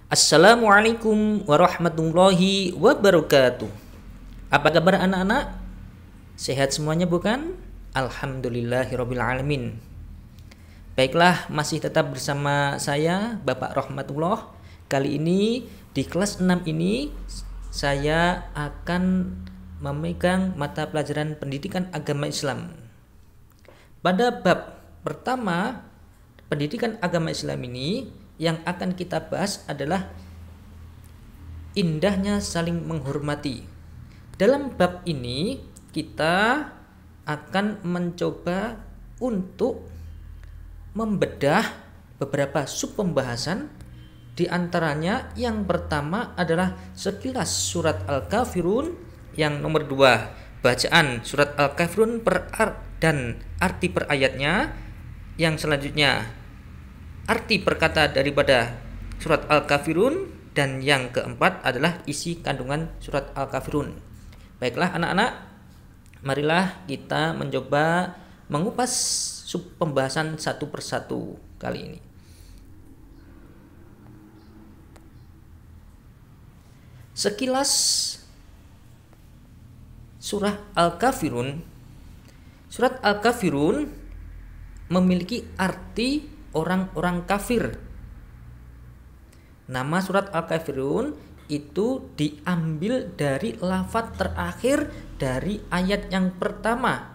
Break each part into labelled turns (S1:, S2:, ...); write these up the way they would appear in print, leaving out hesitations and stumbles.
S1: Assalamualaikum warahmatullahi wabarakatuh. Apa kabar anak-anak? Sehat semuanya bukan? Alhamdulillahirabbil alamin. Baiklah, masih tetap bersama saya Bapak Rahmatullah. Kali ini di kelas 6 ini saya akan memegang mata pelajaran pendidikan agama Islam. Pada bab pertama pendidikan agama Islam ini, yang akan kita bahas adalah indahnya saling menghormati. Dalam bab ini kita akan mencoba untuk membedah beberapa sub pembahasan. Di antaranya yang pertama adalah sekilas surat Al-Kafirun, yang nomor 2 bacaan surat Al-Kafirun dan arti per ayatnya, yang selanjutnya arti perkata daripada surat Al-Kafirun, dan yang keempat adalah isi kandungan surat Al-Kafirun. Baiklah anak-anak, marilah kita mencoba mengupas sub pembahasan satu persatu kali ini. Sekilas surah Al-Kafirun. Surat Al-Kafirun memiliki arti orang-orang kafir. Nama surat Al-Kafirun itu diambil dari lafaz terakhir dari ayat yang pertama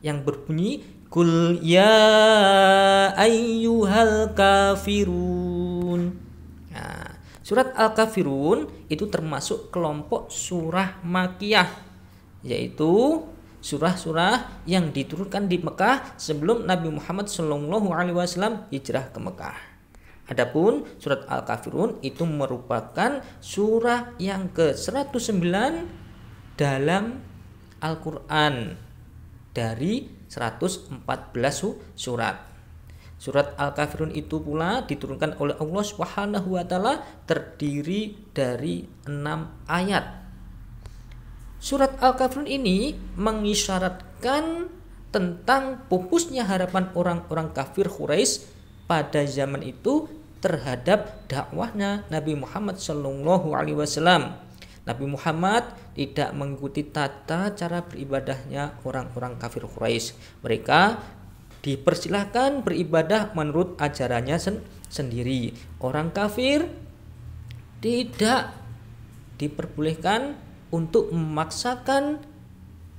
S1: yang berbunyi Qul ya ayyuhal kafirun. Nah, surat Al-Kafirun itu termasuk kelompok surah Makkiyah, yaitu surah-surah yang diturunkan di Mekah sebelum Nabi Muhammad SAW hijrah ke Mekah. Adapun surat Al-Kafirun itu merupakan surah yang ke-109 dalam Al-Quran dari 114 surat. Surat Al-Kafirun itu pula diturunkan oleh Allah Subhanahu wa taala, terdiri dari 6 ayat. Surat Al-Kafirun ini mengisyaratkan tentang pupusnya harapan orang-orang kafir Quraisy pada zaman itu terhadap dakwahnya Nabi Muhammad SAW. Nabi Muhammad tidak mengikuti tata cara beribadahnya orang-orang kafir Quraisy. Mereka dipersilahkan beribadah menurut ajarannya sendiri. Orang kafir tidak diperbolehkan untuk memaksakan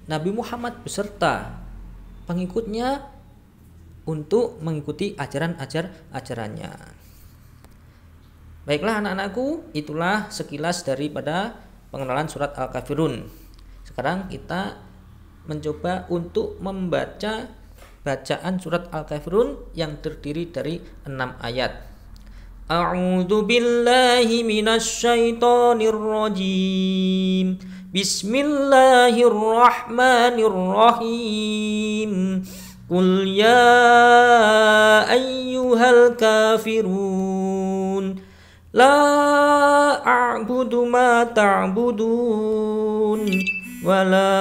S1: Nabi Muhammad beserta pengikutnya untuk mengikuti ajarannya. Baiklah anak-anakku, itulah sekilas daripada pengenalan surat Al-Kafirun. Sekarang kita mencoba untuk membaca bacaan surat Al-Kafirun yang terdiri dari 6 ayat. A'udzu billahi minasyaitonir rajim. Bismillahirrahmanirrahim. Qul ya ayyuhal kafirun la a'budu ma ta'budun wala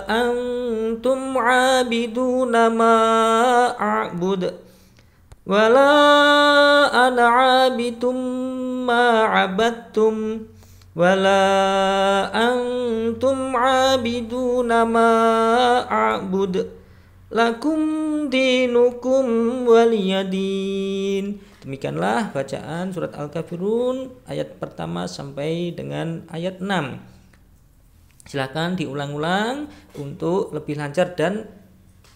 S1: antum 'abiduna ma a'bud wala ana 'abidum ma 'abadtum wala antum 'abiduna ma a'bud lakum dinukum waliyadin. Demikianlah bacaan surat Al-Kafirun ayat pertama sampai dengan ayat 6. Silakan diulang-ulang untuk lebih lancar dan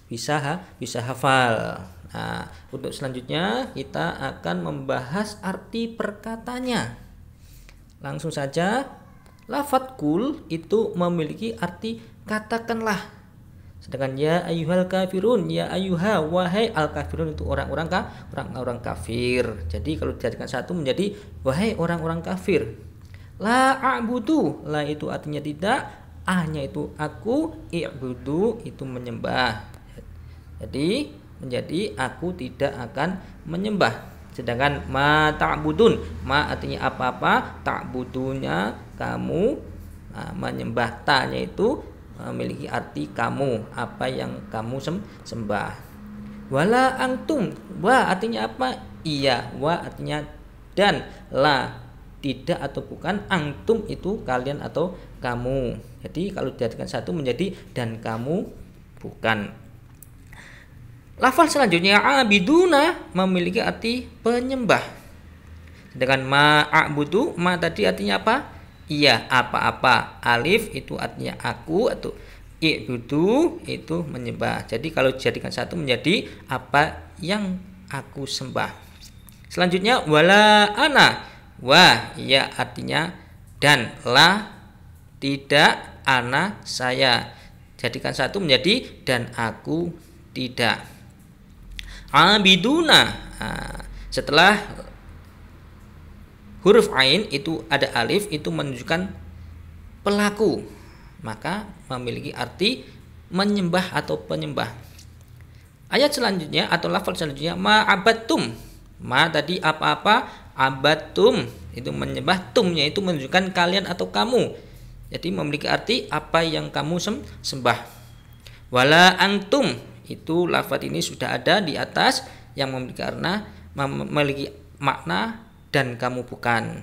S1: bisa hafal. Nah, untuk selanjutnya kita akan membahas arti perkatanya. Langsung saja, lafadz qul itu memiliki arti katakanlah. Sedangkan ya ayyuhal kafirun, ya ayyuha, wahai al-kafirun itu orang-orang kafir. Jadi kalau dijadikan satu menjadi wahai orang-orang kafir. La a'budu, la itu artinya tidak, a-nya itu aku, i'budu itu menyembah. Jadi menjadi aku tidak akan menyembah. Sedangkan ma ta'budun, ma artinya apa-apa, ta'budunya kamu, menyembah, ta-nya itu memiliki arti kamu, apa yang kamu sembah. Wala antum, wa artinya apa? Iya, wa artinya dan, la tidak atau bukan, antum itu kalian atau kamu. Jadi kalau dijadikan satu menjadi dan kamu bukan. Lafal selanjutnya abiduna memiliki arti penyembah. Sedangkan ma'abudu, ma tadi artinya apa? Iya, apa-apa. Alif itu artinya aku, atau i'budu itu menyembah. Jadi kalau dijadikan satu menjadi apa yang aku sembah. Selanjutnya wala ana. Wa ya artinya dan, la tidak, ana saya. Jadikan satu menjadi dan aku tidak. Abiduna. Setelah huruf ain itu ada alif, itu menunjukkan pelaku, maka memiliki arti menyembah atau penyembah. Ayat selanjutnya atau lafal selanjutnya ma'abattum. Ma tadi apa-apa, abatum itu menyembah, tumnya itu menunjukkan kalian atau kamu. Jadi memiliki arti apa yang kamu sembah. Wala antum itu lafaz ini sudah ada di atas yang memiliki makna dan kamu bukan.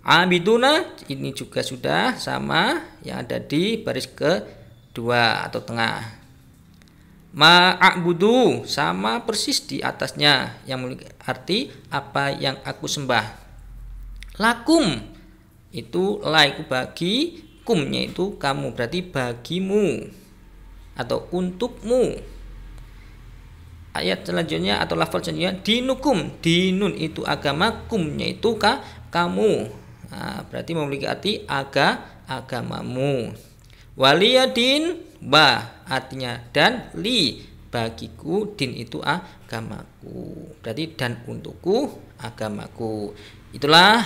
S1: Abiduna ini juga sudah sama yang ada di baris kedua atau tengah. Ma'abudu sama persis di atasnya yang memiliki arti apa yang aku sembah. Lakum itu la itu bagi, kumnya itu kamu, berarti bagimu atau untukmu. Ayat selanjutnya atau lafal selanjutnya dinukum, dinun itu agama, kumnya itu kamu. Berarti memiliki arti agamamu. Waliyadin ba artinya dan, li bagiku, din itu agamaku. Berarti dan untukku agamaku. Itulah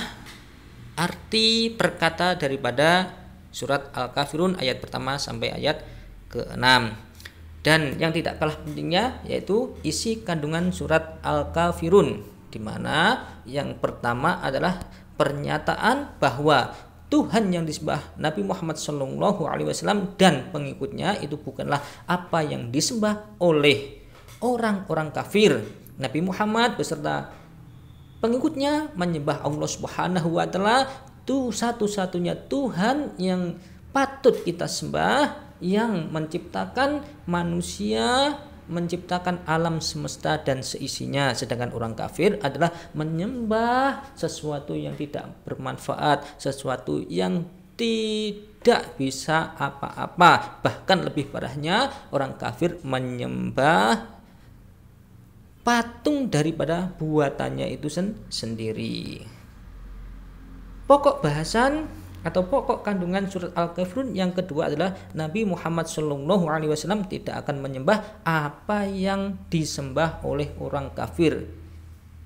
S1: arti perkata daripada surat Al-Kafirun ayat pertama sampai ayat ke-6. Dan yang tidak kalah pentingnya yaitu isi kandungan surat Al-Kafirun, di mana yang pertama adalah pernyataan bahwa Tuhan yang disembah Nabi Muhammad SAW dan pengikutnya itu bukanlah apa yang disembah oleh orang-orang kafir. Nabi Muhammad beserta pengikutnya menyembah Allah Subhanahu wa taala, itu satu-satunya Tuhan yang patut kita sembah, yang menciptakan manusia, menciptakan alam semesta dan seisinya. Sedangkan orang kafir adalah menyembah sesuatu yang tidak bermanfaat, sesuatu yang tidak bisa apa-apa. Bahkan lebih parahnya, orang kafir menyembah patung daripada buatannya itu sendiri. Pokok bahasan atau pokok kandungan surat Al-Kafirun yang kedua adalah Nabi Muhammad SAW tidak akan menyembah apa yang disembah oleh orang kafir.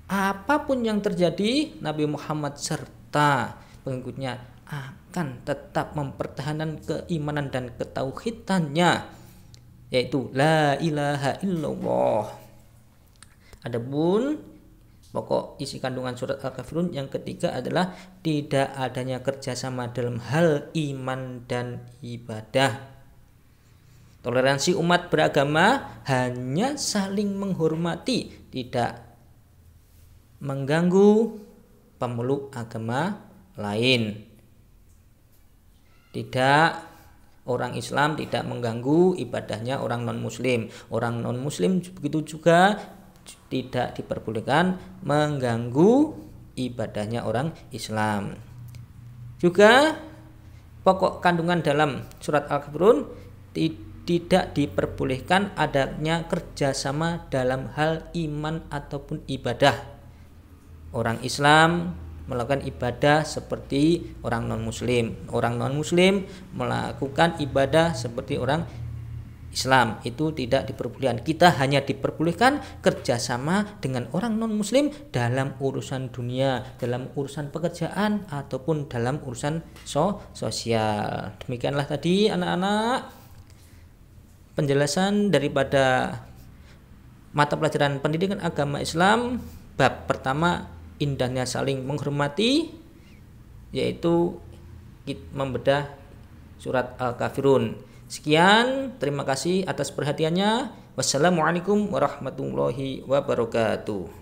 S1: Apapun yang terjadi, Nabi Muhammad serta pengikutnya akan tetap mempertahankan keimanan dan ketauhidannya, yaitu la ilaha illallah. Adapun pokok isi kandungan surat Al-Kafirun yang ketiga adalah tidak adanya kerjasama dalam hal iman dan ibadah. Toleransi umat beragama hanya saling menghormati, tidak mengganggu pemeluk agama lain. Tidak, orang Islam tidak mengganggu ibadahnya orang non-Muslim. Orang non-Muslim begitu juga tidak diperbolehkan mengganggu ibadahnya orang Islam. Juga pokok kandungan dalam surat Al-Kafirun tidak diperbolehkan adanya kerjasama dalam hal iman ataupun ibadah. Orang Islam melakukan ibadah seperti orang non-Muslim, orang non-Muslim melakukan ibadah seperti orang Islam, itu tidak diperbolehkan. Kita hanya diperbolehkan kerjasama dengan orang non-Muslim dalam urusan dunia, dalam urusan pekerjaan ataupun dalam urusan sosial. Demikianlah tadi anak-anak penjelasan daripada mata pelajaran pendidikan agama Islam bab pertama, indahnya saling menghormati, yaitu membedah surat Al-Kafirun. Sekian, terima kasih atas perhatiannya. Wassalamualaikum warahmatullahi wabarakatuh.